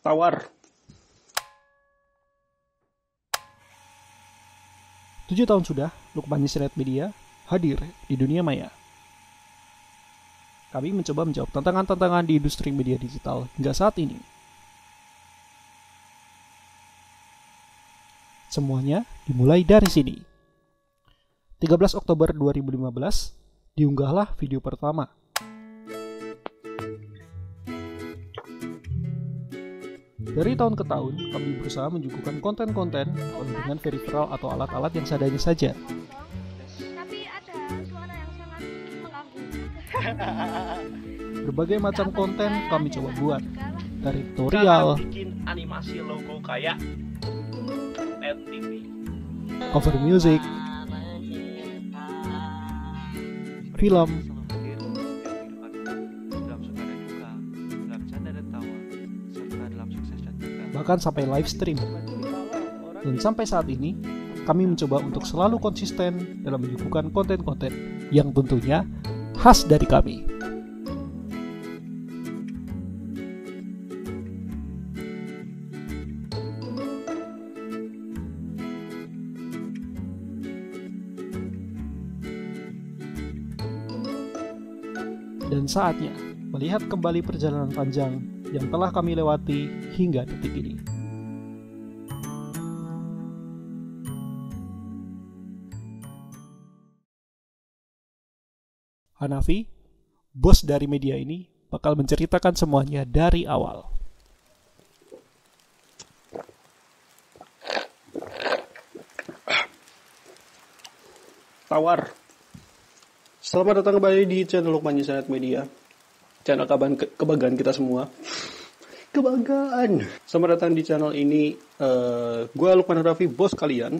Tawar. 7 tahun sudah, Lukman Yusret Media hadir di dunia maya. Kami mencoba menjawab tantangan-tantangan di industri media digital hingga saat ini. Semuanya dimulai dari sini. 13 Oktober 2015, diunggahlah video pertama. Dari tahun ke tahun, kami berusaha menyuguhkan konten-konten dengan peripheral atau alat-alat yang seadanya saja. Tapi ada suara yang sangat mengganggu. Berbagai macam konten kami coba buat, dari tutorial, Bikin animasi logo kayak NTV, cover music, film, bahkan sampai live stream. Dan sampai saat ini, kami mencoba untuk selalu konsisten dalam menyuguhkan konten-konten yang tentunya khas dari kami. Dan saatnya melihat kembali perjalanan panjang yang telah kami lewati hingga detik ini. Hanafi, bos dari media ini, bakal menceritakan semuanya dari awal. Tawar. Selamat datang kembali di channel Lukman Yusret Media, channel kebanggaan kita semua. Kebanggaan. Selamat datang di channel ini. Gue Lukman Hanafi, bos kalian,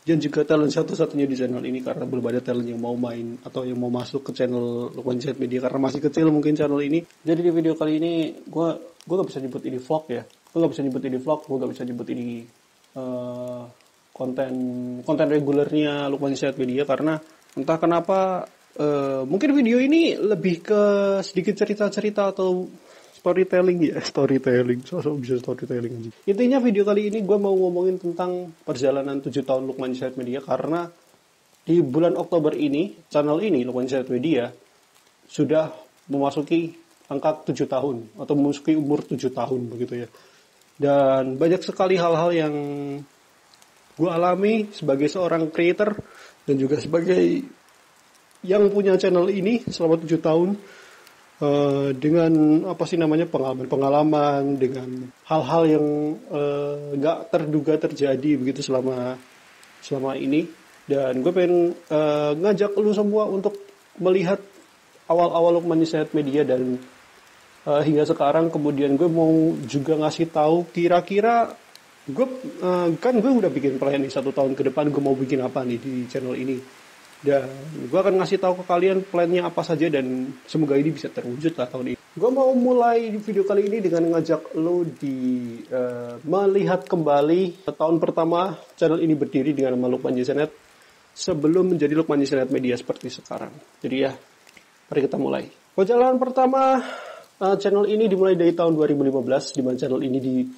dan juga talent satu-satunya di channel ini karena belum ada talent yang mau main atau yang mau masuk ke channel Lukman Yusret Media karena masih kecil mungkin channel ini. Jadi di video kali ini gue gak bisa nyebut ini vlog ya. Gue gak bisa nyebut ini vlog. Gue gak bisa nyebut ini konten regulernya Lukman Yusret Media karena entah kenapa mungkin video ini lebih ke sedikit cerita-cerita atau storytelling ya. Sosok bisa storytelling aja. Intinya video kali ini gue mau ngomongin tentang perjalanan 7 tahun Lukman Yusret Media karena di bulan Oktober ini channel ini Lukman Yusret Media sudah memasuki angka 7 tahun atau memasuki umur 7 tahun begitu ya. Dan banyak sekali hal-hal yang gue alami sebagai seorang creator dan juga sebagai yang punya channel ini selama 7 tahun dengan pengalaman dengan hal-hal yang gak terduga terjadi begitu selama ini. Dan gue pengen ngajak lu semua untuk melihat awal-awal Lukman Yusret Media dan hingga sekarang. Kemudian gue mau juga ngasih tahu kira-kira gue udah bikin plan nih 1 tahun ke depan gue mau bikin apa nih di channel ini, dan gue akan ngasih tahu ke kalian plannya apa saja dan semoga ini bisa terwujud lah tahun ini. Gue mau mulai video kali ini dengan ngajak lo melihat kembali tahun pertama channel ini berdiri dengan nama Lukman Yusret sebelum menjadi Lukman Yusret Media seperti sekarang. Jadi ya, mari kita mulai. Perjalanan pertama channel ini dimulai dari tahun 2015, di mana channel ini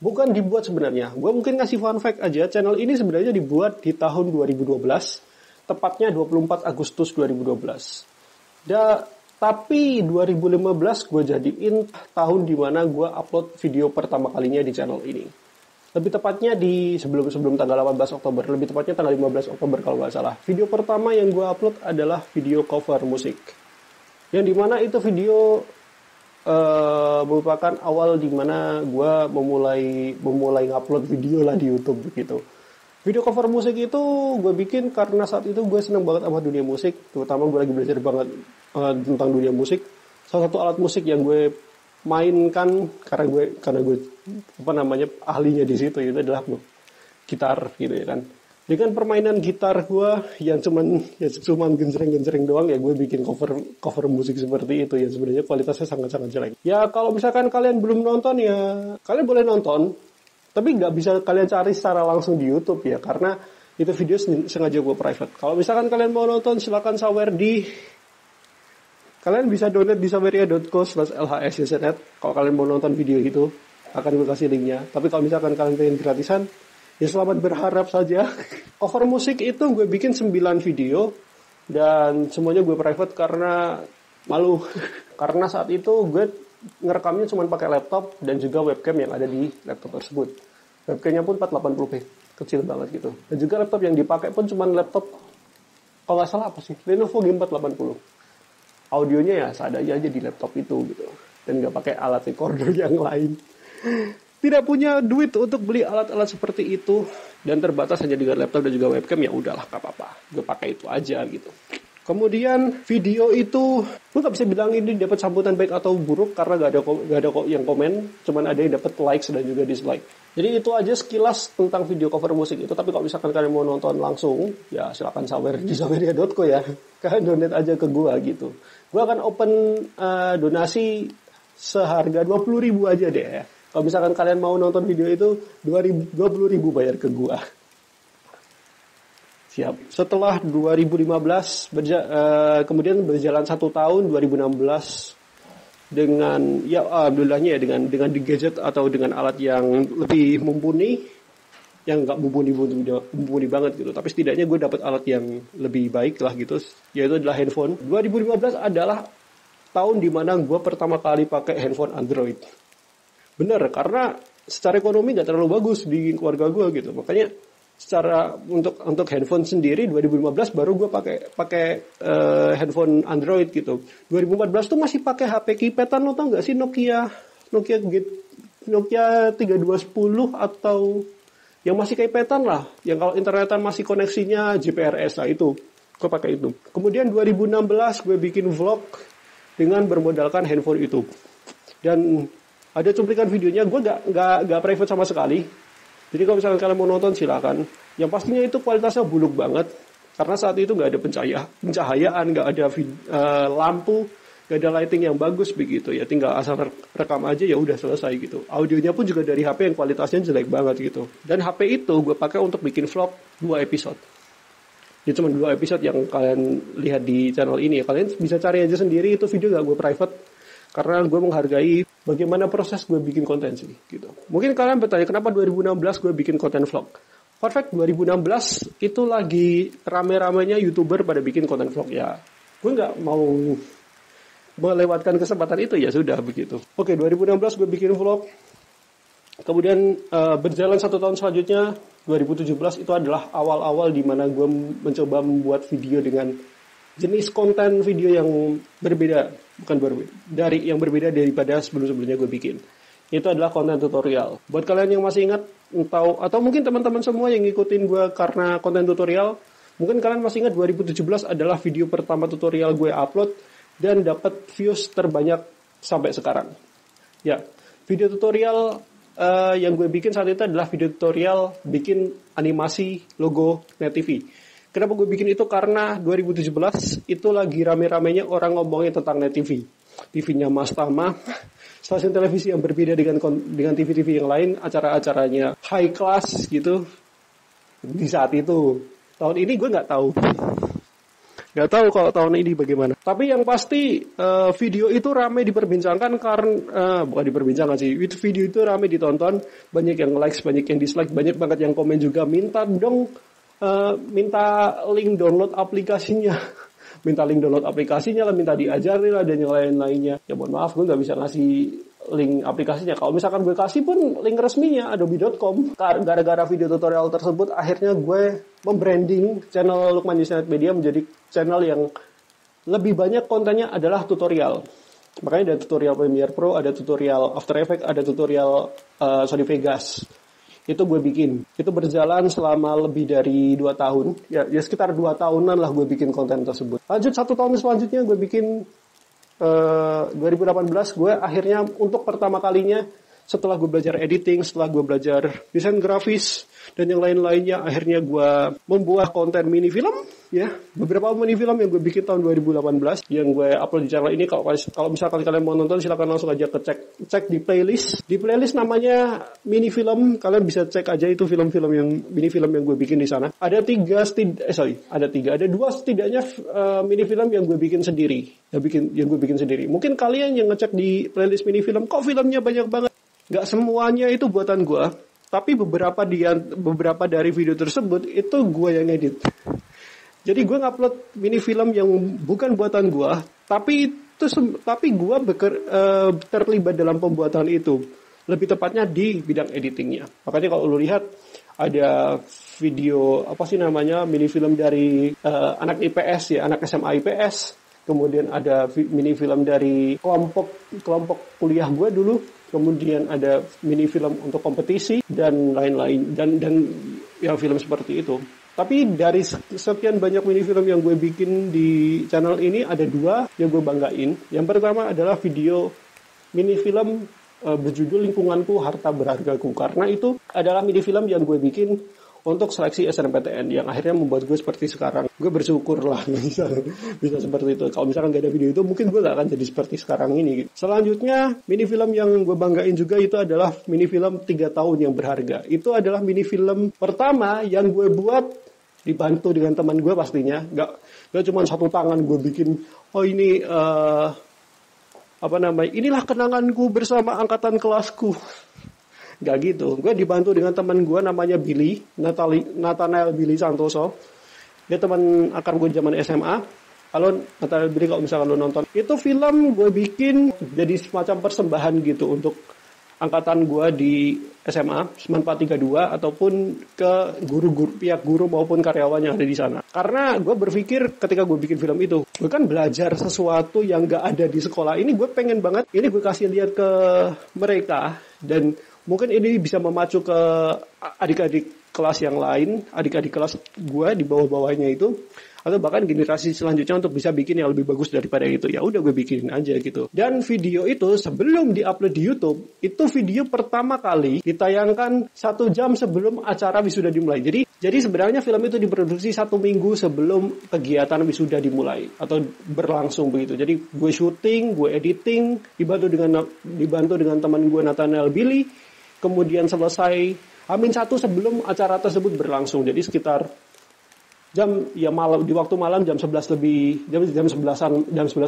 bukan dibuat sebenarnya. Gue mungkin ngasih fun fact aja, channel ini sebenarnya dibuat di tahun 2012, tepatnya 24 Agustus 2012. Tapi 2015 gue jadiin tahun dimana gue upload video pertama kalinya di channel ini. Lebih tepatnya di sebelum tanggal 18 Oktober, lebih tepatnya tanggal 15 Oktober kalau nggak salah. Video pertama yang gue upload adalah video cover musik. Yang dimana itu video merupakan awal dimana gue memulai ngupload video lah di YouTube begitu. Video cover musik itu gue bikin karena saat itu gue seneng banget sama dunia musik, terutama gue lagi belajar banget tentang dunia musik. Salah satu alat musik yang gue mainkan karena gue ahlinya di situ itu adalah gitar gitu ya kan. Dengan permainan gitar gue yang cuman genjreng-genjreng doang ya, gue bikin cover musik seperti itu ya, sebenarnya kualitasnya sangat-sangat jelek. Ya kalau misalkan kalian belum nonton ya kalian boleh nonton, tapi nggak bisa kalian cari secara langsung di YouTube ya, karena itu video sengaja gue private. Kalau misalkan kalian mau nonton silakan kalian bisa download di saweria.co/lhsyusnet kalau kalian mau nonton video itu. akan gue kasih linknya. Tapi kalau misalkan kalian pengen gratisan, ya selamat berharap saja. Cover musik itu gue bikin 9 video dan semuanya gue private karena malu. Karena saat itu gue ngerekamnya cuma pakai laptop dan juga webcam yang ada di laptop tersebut. Webcamnya pun 480p, kecil banget gitu. Dan juga laptop yang dipakai pun cuma laptop, kalau nggak salah apa sih, Lenovo G480. Audionya ya seadanya aja di laptop itu gitu. Dan nggak pakai alat recorder yang lain. Tidak punya duit untuk beli alat-alat seperti itu dan terbatas hanya dengan laptop dan juga webcam, ya udahlah nggak apa-apa, gue pakai itu aja gitu. Kemudian video itu gue nggak bisa bilang ini dapat sambutan baik atau buruk karena nggak ada kok yang komen, cuman ada yang dapat likes dan juga dislike. Jadi itu aja sekilas tentang video cover musik itu. Tapi kalau misalkan kalian mau nonton langsung, ya silakan sawer di saweria.co ya. Kalian donate aja ke gue gitu. Gue akan open donasi seharga 20.000 aja deh ya. Kalau misalkan kalian mau nonton video itu 20.000 bayar ke gua. Siap. Setelah 2015 kemudian berjalan 1 tahun 2016 dengan ya alhamdulillahnya ya dengan gadget atau dengan alat yang lebih mumpuni, yang nggak mumpuni banget gitu. Tapi setidaknya gue dapat alat yang lebih baik lah gitu, yaitu adalah handphone. 2015 adalah tahun dimana gue pertama kali pakai handphone Android. Bener, karena secara ekonomi gak terlalu bagus di keluarga gue gitu. Makanya secara untuk handphone sendiri 2015 baru gue pakai handphone Android gitu. 2014 tuh masih pakai HP keypad-an, lo tau gak sih Nokia 3210 atau yang masih keypad-an lah, yang kalau internetan masih koneksinya GPRS lah, itu gue pakai itu. Kemudian 2016 gue bikin vlog dengan bermodalkan handphone itu. Dan ada cuplikan videonya, gue gak private sama sekali. Jadi kalau misalkan kalian mau nonton silakan. Yang pastinya itu kualitasnya buluk banget. Karena saat itu gak ada pencahayaan, gak ada lampu, gak ada lighting yang bagus begitu ya. Tinggal asal rekam aja ya udah selesai gitu. Audionya pun juga dari HP yang kualitasnya jelek banget gitu. Dan HP itu gue pakai untuk bikin vlog 2 episode. Itu cuma 2 episode yang kalian lihat di channel ini. Kalian bisa cari aja sendiri, itu video gak gue private. Karena gue menghargai bagaimana proses gue bikin konten sih gitu. Mungkin kalian bertanya kenapa 2016 gue bikin konten vlog. Perfect, 2016 itu lagi rame-ramenya YouTuber pada bikin konten vlog ya. Gue nggak mau melewatkan kesempatan itu, ya sudah begitu. Oke, 2016 gue bikin vlog. Kemudian berjalan 1 tahun selanjutnya 2017 itu adalah awal-awal di mana gue mencoba membuat video dengan jenis konten video yang berbeda, yang berbeda daripada sebelum-sebelumnya gue bikin. Itu adalah konten tutorial. Buat kalian yang masih ingat atau mungkin teman-teman semua yang ngikutin gue karena konten tutorial, mungkin kalian masih ingat 2017 adalah video pertama tutorial gue upload dan dapat views terbanyak sampai sekarang. Ya, video tutorial yang gue bikin saat itu adalah video tutorial bikin animasi logo Net TV. Kenapa gue bikin itu? Karena 2017 itu lagi rame-ramenya orang ngomongin tentang Net TV. TV-nya Mas Tama, stasiun televisi yang berbeda dengan TV-TV yang lain, acara-acaranya high class gitu. Di saat itu, tahun ini gue nggak tahu. Nggak tahu kalau tahun ini bagaimana. Tapi yang pasti video itu rame diperbincangkan karena bukan diperbincangkan sih. Video itu rame ditonton, banyak yang likes, banyak yang dislike, banyak banget yang komen juga minta link download aplikasinya. Minta link download aplikasinya lah, minta diajarin lah, dan yang lain-lainnya. Ya mohon maaf, gue nggak bisa ngasih link aplikasinya. Kalau misalkan gue kasih pun link resminya, adobe.com. Gara-gara video tutorial tersebut, akhirnya gue membranding channel Lukman Yusnet Media menjadi channel yang lebih banyak kontennya adalah tutorial. Makanya ada tutorial Premiere Pro, ada tutorial After Effects, ada tutorial Sony Vegas. Itu gue bikin. Itu berjalan selama lebih dari 2 tahun. Ya sekitar 2 tahunan lah gue bikin konten tersebut. Lanjut 1 tahun selanjutnya gue bikin 2018 gue akhirnya untuk pertama kalinya setelah gue belajar editing, setelah gue belajar desain grafis dan yang lain-lainnya, akhirnya gue membuat konten mini film ya. Beberapa mini film yang gue bikin tahun 2018 yang gue upload di channel ini. Kalau misalkan kalian mau nonton silakan langsung aja cek di playlist. Di playlist namanya mini film. Kalian bisa cek aja itu film-film yang mini film yang gue bikin di sana. Ada 2 setidaknya mini film yang gue bikin sendiri. Yang gue bikin sendiri. Mungkin kalian yang ngecek di playlist mini film, kok filmnya banyak banget? nggak semuanya itu buatan gue, tapi beberapa dari video tersebut itu gue yang edit. Jadi gue ngupload mini film yang bukan buatan gue, tapi gue terlibat dalam pembuatan itu. Lebih tepatnya di bidang editingnya. Makanya kalau lu lihat ada video mini film dari anak IPS ya, anak SMA IPS. Kemudian ada mini film dari kelompok kuliah gue dulu. Kemudian ada mini film untuk kompetisi dan lain-lain dan ya film seperti itu. Tapi dari sekian banyak mini film yang gue bikin di channel ini ada 2 yang gue banggain. Yang pertama adalah video mini film berjudul Lingkunganku Harta Berhargaku, karena itu adalah mini film yang gue bikin untuk seleksi SNMPTN yang akhirnya membuat gue seperti sekarang. Gue bersyukur lah bisa seperti itu. Kalau misalkan gak ada video itu, mungkin gue gak akan jadi seperti sekarang ini. Selanjutnya, mini film yang gue banggain juga itu adalah mini film 3 tahun yang berharga. Itu adalah mini film pertama yang gue buat dibantu dengan teman gue pastinya. Gak cuma satu tangan gue bikin, ini inilah kenanganku bersama angkatan kelasku. Gak gitu, gue dibantu dengan teman gue namanya Billy, Nathanael Billy Santoso. Dia teman akar gue zaman SMA. Halo Nathanael Billy, kalau misalkan lo nonton. Itu film gue bikin jadi semacam persembahan gitu untuk angkatan gue di SMA 9432 ataupun ke pihak guru maupun karyawan yang ada di sana. Karena gue berpikir ketika gue bikin film itu, gue kan belajar sesuatu yang gak ada di sekolah. Ini gue pengen banget, ini gue kasih lihat ke mereka dan mungkin ini bisa memacu ke adik-adik kelas yang lain, adik-adik kelas gue di bawah-bawahnya itu, atau bahkan generasi selanjutnya untuk bisa bikin yang lebih bagus daripada itu. Ya udah gue bikinin aja gitu. Dan video itu sebelum diupload di YouTube, itu video pertama kali ditayangkan 1 jam sebelum acara wisuda dimulai. Jadi sebenarnya film itu diproduksi 1 minggu sebelum kegiatan wisuda dimulai atau berlangsung begitu. Jadi gue syuting, gue editing, dibantu dengan teman gue Nathanael Billy. Kemudian selesai H-1 sebelum acara tersebut berlangsung. Jadi sekitar di waktu malam jam 11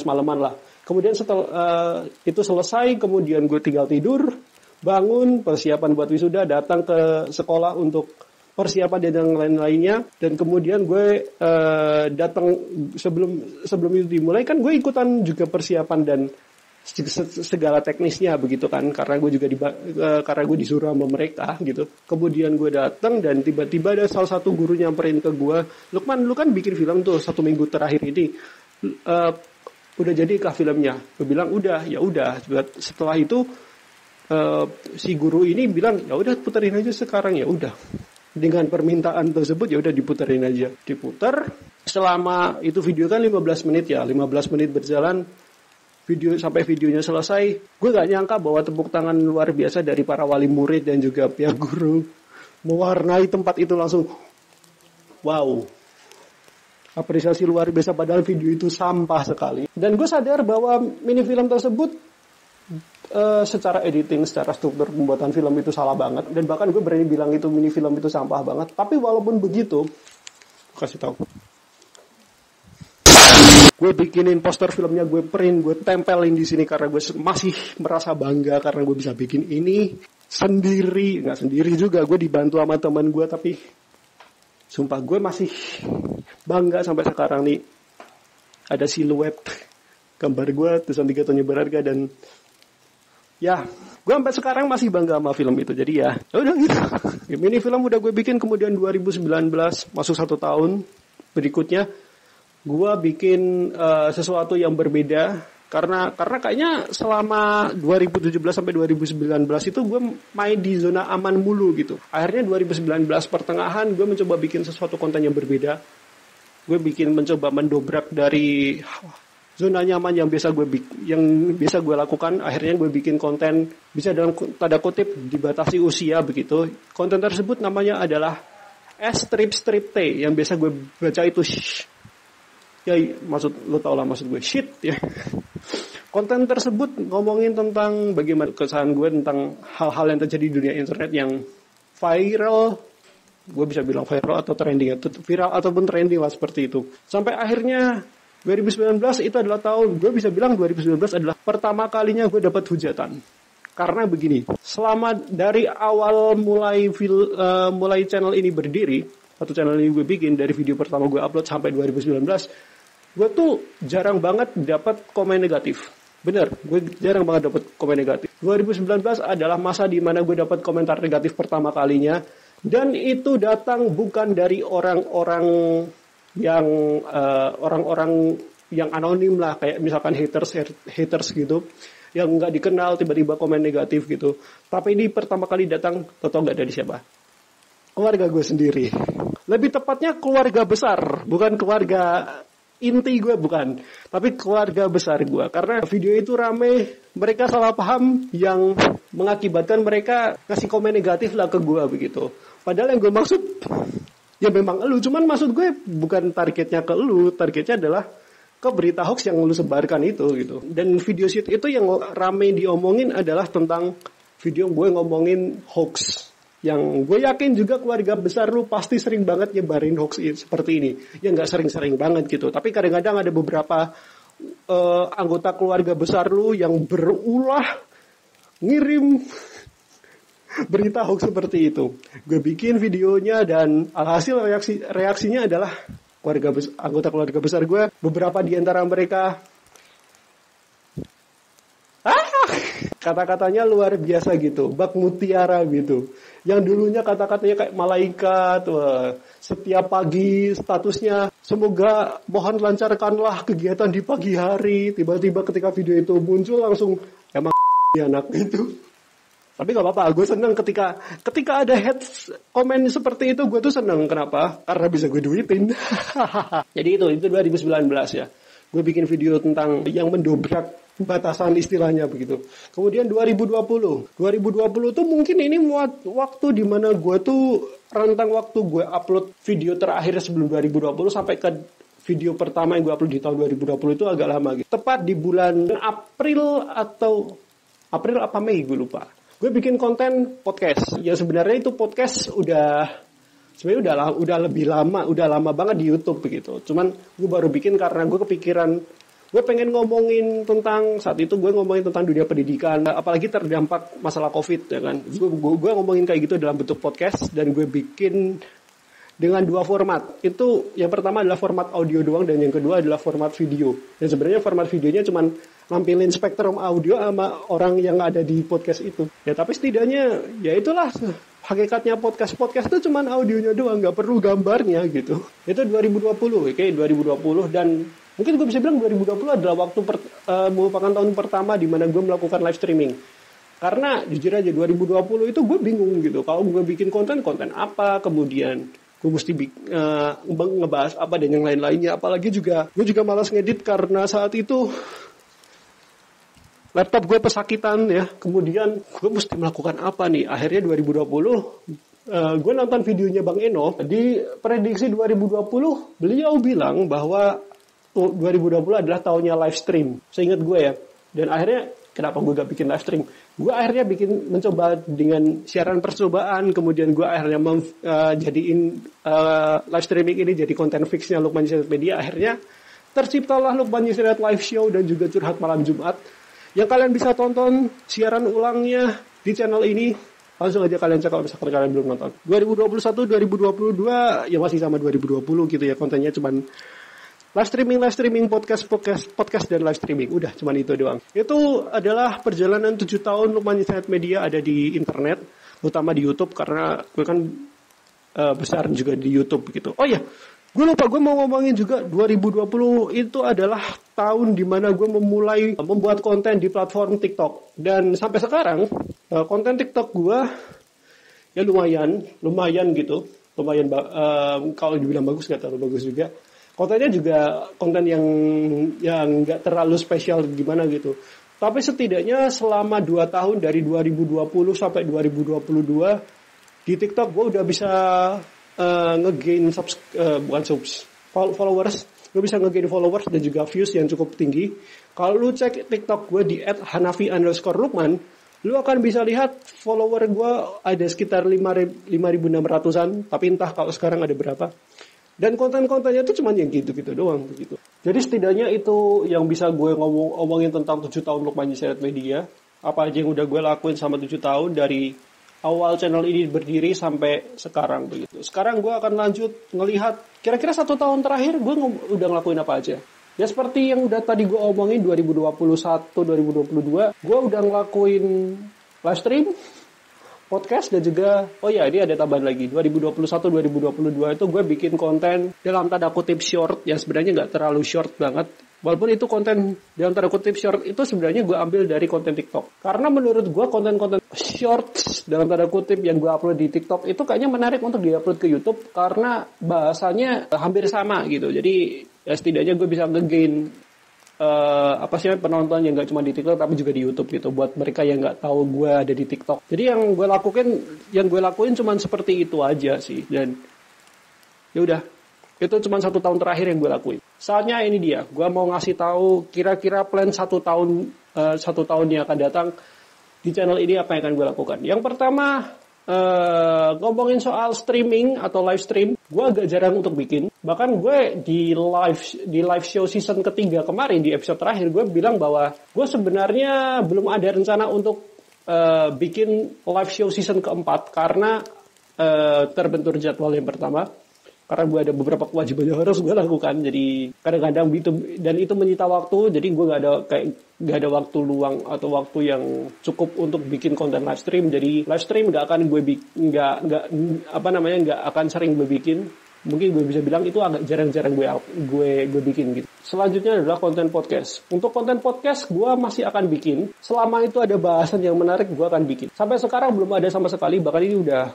malaman lah. Kemudian setelah itu selesai, kemudian gue tinggal tidur, bangun, persiapan buat wisuda, datang ke sekolah untuk persiapan dan lain-lainnya. Dan kemudian gue datang sebelum itu dimulai, kan gue ikutan juga persiapan dan segala teknisnya begitu kan, karena gue disuruh sama mereka gitu. Kemudian gue datang dan tiba-tiba ada salah satu guru nyamperin ke gue, Lukman, lu kan bikin film tuh 1 minggu terakhir ini, udah jadi kah filmnya? Gue bilang udah. Ya udah. Setelah itu si guru ini bilang ya udah puterin aja sekarang. Ya udah, dengan permintaan tersebut ya udah diputerin aja. Diputer selama itu video kan 15 menit ya, 15 menit berjalan sampai videonya selesai. Gue gak nyangka bahwa tepuk tangan luar biasa dari para wali murid dan juga pihak guru mewarnai tempat itu langsung wow, apresiasi luar biasa, padahal video itu sampah sekali. Dan gue sadar bahwa mini film tersebut secara editing, secara struktur pembuatan film itu salah banget, dan bahkan gue berani bilang itu mini film itu sampah banget. Tapi walaupun begitu, kasih tahu, gue bikinin poster filmnya, gue print, gue tempelin di sini karena gue masih merasa bangga karena gue bisa bikin ini sendiri. Nggak sendiri juga, gue dibantu sama teman gue, tapi sumpah gue masih bangga sampai sekarang nih. Ada siluet gambar gue tulisan 3 tahun berharga, dan ya gue sampai sekarang masih bangga sama film itu. Jadi ya udah gitu. Mini film udah gue bikin, kemudian 2019 masuk 1 tahun berikutnya gue bikin sesuatu yang berbeda karena kayaknya selama 2017 sampai 2019 itu gue main di zona aman mulu gitu. Akhirnya 2019 pertengahan gue mencoba bikin sesuatu konten yang berbeda. Gue mencoba mendobrak dari zona nyaman yang biasa gue lakukan. Akhirnya gue bikin konten bisa dalam tanda kutip dibatasi usia begitu. Konten tersebut namanya adalah S-Strip T, yang biasa gue baca itu ya, lo tau lah maksud gue, shit ya. Konten tersebut ngomongin tentang bagaimana kesan gue tentang hal-hal yang terjadi di dunia internet yang viral. Gue bisa bilang viral atau trending, viral ataupun trending lah seperti itu. Sampai akhirnya 2019 itu adalah tahun, gue bisa bilang 2019 adalah pertama kalinya gue dapat hujatan. Karena begini, selama dari awal mulai channel ini berdiri, atau channel ini gue bikin dari video pertama gue upload sampai 2019, gue tuh jarang banget dapat komen negatif. Bener, gue jarang banget dapat komen negatif. 2019 adalah masa di mana gue dapat komentar negatif pertama kalinya, dan itu datang bukan dari orang-orang yang anonim lah, kayak misalkan haters gitu, yang nggak dikenal tiba-tiba komen negatif gitu. Tapi ini pertama kali datang, tau nggak dari siapa? Keluarga gue sendiri. Lebih tepatnya keluarga besar, bukan keluarga inti gue, bukan. Tapi keluarga besar gue. Karena video itu rame, mereka salah paham yang mengakibatkan mereka ngasih komen negatif lah ke gue begitu. Padahal yang gue maksud, ya memang elu. Cuman maksud gue bukan targetnya ke elu, targetnya adalah ke berita hoax yang lu sebarkan itu gitu. Dan video shoot itu yang rame diomongin adalah tentang video gue ngomongin hoax. Yang gue yakin juga keluarga besar lu pasti sering banget nyebarin hoax seperti ini. Ya nggak sering-sering banget gitu. Tapi kadang-kadang ada beberapa anggota keluarga besar lu yang berulah ngirim berita hoax seperti itu. Gue bikin videonya dan alhasil reaksinya adalah anggota keluarga besar gue, beberapa di antara mereka kata-katanya luar biasa gitu, bak mutiara gitu. Yang dulunya kata-katanya kayak malaikat, setiap pagi statusnya semoga mohon lancarkanlah kegiatan di pagi hari. Tiba-tiba ketika video itu muncul langsung emang anak gitu. Tapi gak apa-apa, gue seneng ketika ada komen seperti itu, gue tuh seneng. Kenapa? Karena bisa gue duitin. Jadi itu 2019 ya. Gue bikin video tentang yang mendobrak batasan istilahnya begitu. Kemudian 2020 tuh mungkin ini waktu dimana gue tuh rentang waktu gue upload video terakhir sebelum 2020 sampai ke video pertama yang gue upload di tahun 2020 itu agak lama gitu. Tepat di bulan April apa Mei gue lupa. Gue bikin konten podcast. Ya sebenarnya itu podcast sebenarnya udah lebih lama, udah lama banget di YouTube begitu. Cuman gue baru bikin karena gue kepikiran, gue pengen ngomongin tentang, saat itu gue ngomongin tentang dunia pendidikan, apalagi terdampak masalah COVID ya kan. Gue ngomongin kayak gitu dalam bentuk podcast dan gue bikin dengan dua format. Itu yang pertama adalah format audio doang dan yang kedua adalah format video. Dan sebenarnya format videonya cuman nampilin spektrum audio sama orang yang ada di podcast itu. Ya tapi setidaknya ya itulah hakikatnya podcast itu cuman audionya doang, nggak perlu gambarnya gitu. Itu 2020, oke 2020 dan mungkin gue bisa bilang 2020 adalah waktu merupakan tahun pertama di mana gue melakukan live streaming. Karena jujur aja 2020 itu gue bingung gitu. Kalau gue bikin konten apa, kemudian gue mesti ngebahas apa dan yang lain-lainnya. Apalagi gue juga malas ngedit karena saat itu laptop gue pesakitan ya. Kemudian gue mesti melakukan apa nih? Akhirnya 2020 gue nonton videonya Bang Eno. Di prediksi 2020 beliau bilang bahwa 2020 adalah tahunnya live stream. Seingat gue ya. Dan akhirnya kenapa gue gak bikin live stream? Gue akhirnya mencoba dengan siaran percobaan. Kemudian gue akhirnya jadiin live streaming ini jadi konten fixnya Lukman Yusriat Media. Akhirnya terciptalah Lukman Yusriat Live Show dan juga Curhat Malam Jumat. Yang kalian bisa tonton siaran ulangnya di channel ini. Langsung aja kalian cek kalau misalkan kalian belum nonton. 2021, 2022 ya masih sama 2020 gitu ya. Kontennya cuman live streaming, podcast dan live streaming. Udah cuman itu doang. Itu adalah perjalanan 7 tahun Lukman Yusriat Media ada di internet, terutama di YouTube karena gue kan besar juga di YouTube gitu. Oh iya, gue lupa, gue mau ngomongin juga 2020 itu adalah tahun dimana gue memulai membuat konten di platform TikTok. Dan sampai sekarang konten TikTok gue ya lumayan gitu. Kalau dibilang bagus gak terlalu bagus juga. Kontennya juga konten yang gak terlalu spesial gimana gitu. Tapi setidaknya selama 2 tahun dari 2020 sampai 2022 di TikTok gue udah bisa nge-gain followers. Gue bisa nge-gain followers dan juga views yang cukup tinggi. Kalau lu cek TikTok gue di @hanafi_lukman, lu akan bisa lihat follower gue ada sekitar 5.600-an, tapi entah kalau sekarang ada berapa. Dan konten-kontennya itu cuma yang gitu-gitu doang begitu. Jadi setidaknya itu yang bisa gue ngomongin tentang 7 tahun Lukman Yusriat Media. apa aja yang udah gue lakuin selama 7 tahun dari awal channel ini berdiri sampai sekarang begitu. Sekarang gue akan lanjut ngelihat kira-kira 1 tahun terakhir gue udah ngelakuin apa aja. Ya seperti yang udah tadi gue omongin 2021, 2022, gue udah ngelakuin live stream, podcast, dan juga, oh ya ini ada tambahan lagi, 2021, 2022 itu gue bikin konten dalam tanda kutip short, yang sebenarnya nggak terlalu short banget. Walaupun itu konten dalam tanda kutip short itu sebenarnya gue ambil dari konten TikTok. Karena menurut gue konten-konten short dalam tanda kutip yang gue upload di TikTok itu kayaknya menarik untuk diupload ke YouTube karena bahasanya hampir sama gitu. Jadi ya setidaknya gue bisa nge-gain penonton yang nggak cuma di TikTok tapi juga di YouTube gitu. Buat mereka yang nggak tahu gue ada di TikTok. Jadi yang gue lakuin cuma seperti itu aja sih. Dan ya udah. Itu cuma 1 tahun terakhir yang gue lakuin. Saatnya ini dia, gue mau ngasih tahu kira-kira plan 1 tahun yang akan datang di channel ini apa yang akan gue lakukan. Yang pertama, ngomongin soal streaming atau live stream, gue agak jarang untuk bikin. Bahkan gue di live show season ketiga kemarin di episode terakhir gue bilang bahwa gue sebenarnya belum ada rencana untuk bikin live show season keempat karena terbentur jadwal yang pertama. Karena gue ada beberapa kewajiban yang harus gue lakukan, jadi kadang-kadang itu menyita waktu, jadi gue gak ada waktu luang atau waktu yang cukup untuk bikin konten live stream. Jadi live stream gak akan sering gue bikin. Mungkin gue bisa bilang itu agak jarang-jarang gue bikin gitu. Selanjutnya adalah konten podcast. Untuk konten podcast gue masih akan bikin. Selama itu ada bahasan yang menarik gue akan bikin. Sampai sekarang belum ada sama sekali, bahkan ini udah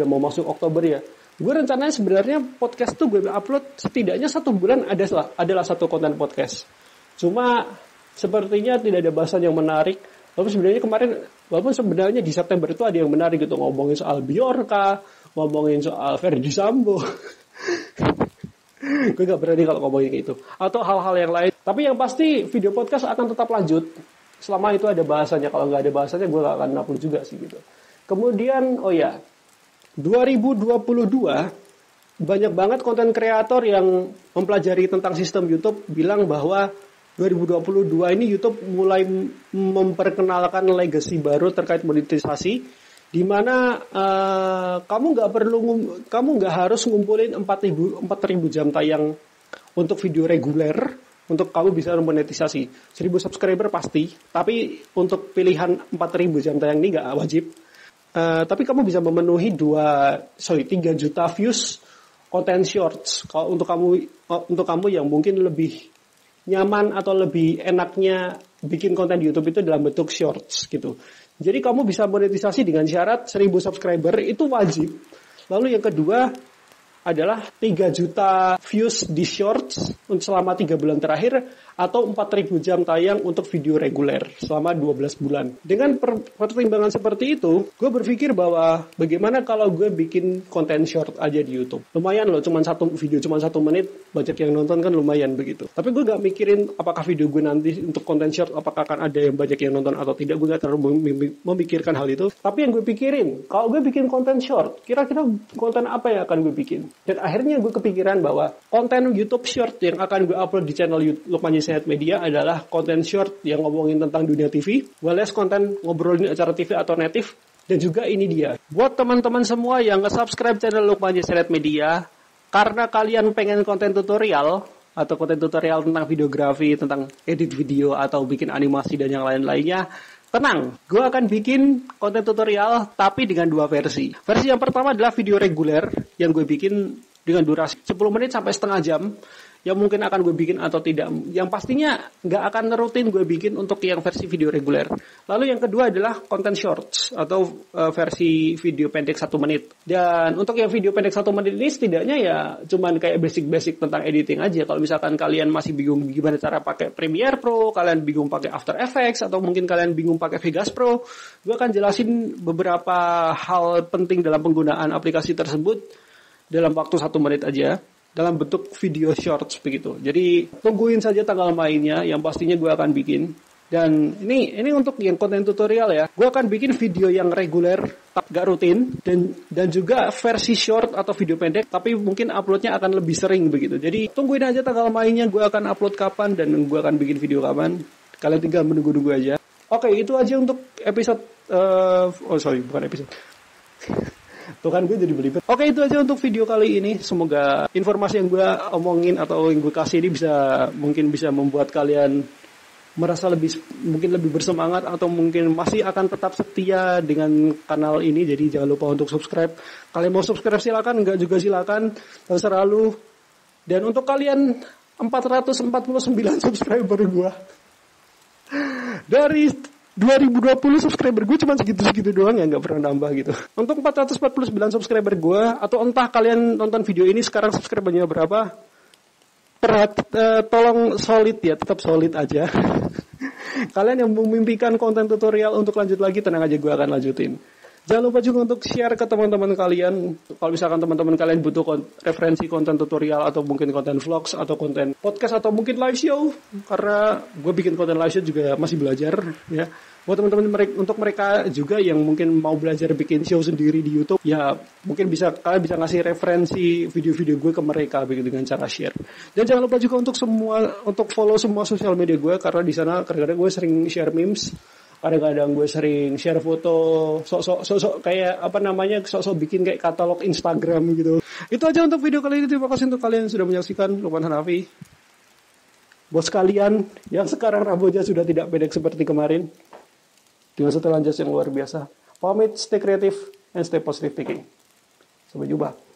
mau masuk Oktober ya. Gue rencananya sebenarnya podcast tuh gue upload setidaknya 1 bulan adalah 1 konten podcast. Cuma sepertinya tidak ada bahasan yang menarik. Walaupun sebenarnya di September itu ada yang menarik gitu, ngomongin soal Bjorka, ngomongin soal Ferdy Sambo. Gue gak berani kalau ngomongin kayak itu. Atau hal-hal yang lain. Tapi yang pasti video podcast akan tetap lanjut selama itu ada bahasanya. Kalau nggak ada bahasanya gue gak akan upload juga sih gitu. Kemudian 2022 banyak banget konten kreator yang mempelajari tentang sistem YouTube bilang bahwa 2022 ini YouTube mulai memperkenalkan legacy baru terkait monetisasi, di mana kamu nggak harus ngumpulin 4.000 jam tayang untuk video reguler untuk kamu bisa monetisasi. 1.000 subscriber pasti, tapi untuk pilihan 4.000 jam tayang ini nggak wajib. Tapi kamu bisa memenuhi 3 juta views konten shorts. Kalau untuk kamu yang mungkin lebih nyaman atau lebih enaknya bikin konten di YouTube itu dalam bentuk shorts gitu. Jadi kamu bisa monetisasi dengan syarat 1.000 subscriber itu wajib. Lalu yang kedua adalah 3 juta views di shorts selama 3 bulan terakhir atau 4.000 jam tayang untuk video reguler selama 12 bulan. Dengan pertimbangan seperti itu, gue berpikir bahwa bagaimana kalau gue bikin konten short aja di YouTube. Lumayan loh, cuma 1 menit, banyak yang nonton kan lumayan begitu. Tapi gue gak mikirin apakah video gue nanti untuk konten short, apakah akan ada yang banyak yang nonton atau tidak. Gue gak terlalu memikirkan hal itu. Tapi yang gue pikirin, kalau gue bikin konten short, kira-kira konten apa yang akan gue bikin? Dan akhirnya gue kepikiran bahwa konten YouTube short yang akan gue upload di channel Lukman Sehat Media adalah konten short yang ngomongin tentang dunia TV, wales konten ngobrolin acara TV atau native, dan juga ini dia. Buat teman-teman semua yang nge-subscribe channel Lukman Sehat Media, karena kalian pengen konten tutorial atau konten tutorial tentang videografi, tentang edit video atau bikin animasi dan yang lain-lainnya, tenang, gue akan bikin konten tutorial tapi dengan 2 versi. Versi yang pertama adalah video reguler yang gue bikin dengan durasi 10 menit sampai setengah jam, yang mungkin akan gue bikin atau tidak. Yang pastinya nggak akan rutin gue bikin untuk yang versi video reguler. Lalu yang kedua adalah konten shorts atau versi video pendek 1 menit. Dan untuk yang video pendek 1 menit ini setidaknya ya cuman kayak basic-basic tentang editing aja. Kalau misalkan kalian masih bingung gimana cara pakai Premiere Pro, kalian bingung pakai After Effects, atau mungkin kalian bingung pakai Vegas Pro, gue akan jelasin beberapa hal penting dalam penggunaan aplikasi tersebut dalam waktu 1 menit aja, dalam bentuk video shorts begitu. Jadi tungguin saja tanggal mainnya, yang pastinya gue akan bikin. Dan ini untuk yang konten tutorial ya, gue akan bikin video yang reguler, gak rutin, dan juga versi short atau video pendek, tapi mungkin uploadnya akan lebih sering begitu. Jadi tungguin aja tanggal mainnya, gue akan upload kapan dan gue akan bikin video kapan. Kalian tinggal menunggu-nunggu aja. Oke, itu aja untuk episode bukan episode. Tuh kan gue jadi belibet. Oke, itu aja untuk video kali ini. Semoga informasi yang gue omongin atau yang gue kasih ini mungkin bisa membuat kalian merasa mungkin lebih bersemangat atau mungkin masih akan tetap setia dengan kanal ini. Jadi jangan lupa untuk subscribe. Kalian mau subscribe silakan, enggak juga silakan, terserah lu. Dan untuk kalian 449 subscriber gue dari 2020 subscriber gue cuma segitu-segitu doang ya, nggak pernah nambah gitu. Untuk 449 subscriber gue, atau entah kalian nonton video ini sekarang subscribernya berapa, tolong solid ya, tetap solid aja. Kalian yang memimpikan konten tutorial untuk lanjut lagi, tenang aja gue akan lanjutin. Jangan lupa juga untuk share ke teman-teman kalian. Kalau misalkan teman-teman kalian butuh referensi konten tutorial atau mungkin konten vlogs atau konten podcast atau mungkin live show, karena gue bikin konten live show juga masih belajar ya. Buat teman-teman untuk mereka juga yang mungkin mau belajar bikin show sendiri di YouTube, ya mungkin kalian bisa ngasih referensi video-video gue ke mereka begitu dengan cara share. Dan jangan lupa juga untuk follow semua sosial media gue, karena di sana kadang-kadang gue sering share memes. Kadang-kadang gue sering share foto, sok kayak sok bikin kayak katalog Instagram gitu. Itu aja untuk video kali ini. Terima kasih untuk kalian yang sudah menyaksikan. Lukman Hanafi, bos kalian yang sekarang rambutnya sudah tidak pendek seperti kemarin, dengan setelan jas yang luar biasa. Pamit, stay creative and stay positive thinking. Sampai jumpa.